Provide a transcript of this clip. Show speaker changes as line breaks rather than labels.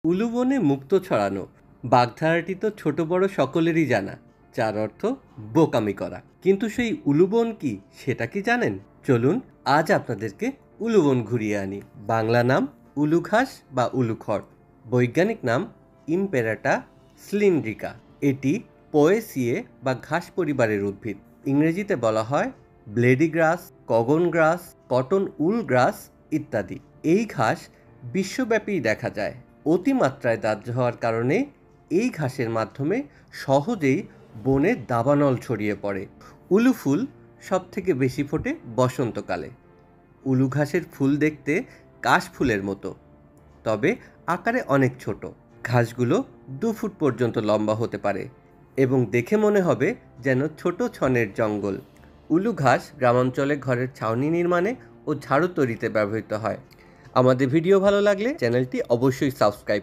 উলুবনে মুক্তো ছড়ানো বাগধারাটি তো ছোট বড় সকলেরই জানা, যার অর্থ বোকামি করা। কিন্তু সেই উলুবন কি, সেটা কি জানেন? চলুন আজ আপনাদেরকে উলুবন ঘুরিয়ে আনি। বাংলা নাম উলুঘাস বা উলুখড়, বৈজ্ঞানিক নাম ইম্পেরাটা সিলিন্ড্রিকা। এটি পোয়েসিয়ে বা ঘাস পরিবারের উদ্ভিদ। ইংরেজিতে বলা হয় ব্লেডি গ্রাস, কগন গ্রাস, কটন উল গ্রাস ইত্যাদি। এই ঘাস বিশ্বব্যাপী দেখা যায়। অতিমাত্রায় দাহ্য হওয়ার কারণে এই ঘাসের মাধ্যমে সহজেই বনে দাবানল ছড়িয়ে পড়ে। উলু ফুল সব থেকে বেশি ফোটে বসন্তকালে। উলু ঘাসের ফুল দেখতে কাশ ফুলের মতো, তবে আকারে অনেক ছোট। ঘাসগুলো 2 ফুট পর্যন্ত লম্বা হতে পারে এবং দেখে মনে হবে যেন ছোট ছনের জঙ্গল। উলু ঘাস গ্রামাঞ্চলে ঘরের ছাউনি নির্মাণে ও ঝাড়ু তৈরিতে ব্যবহৃত হয়। আমাদের ভিডিও ভালো লাগলে চ্যানেলটি অবশ্যই সাবস্ক্রাইব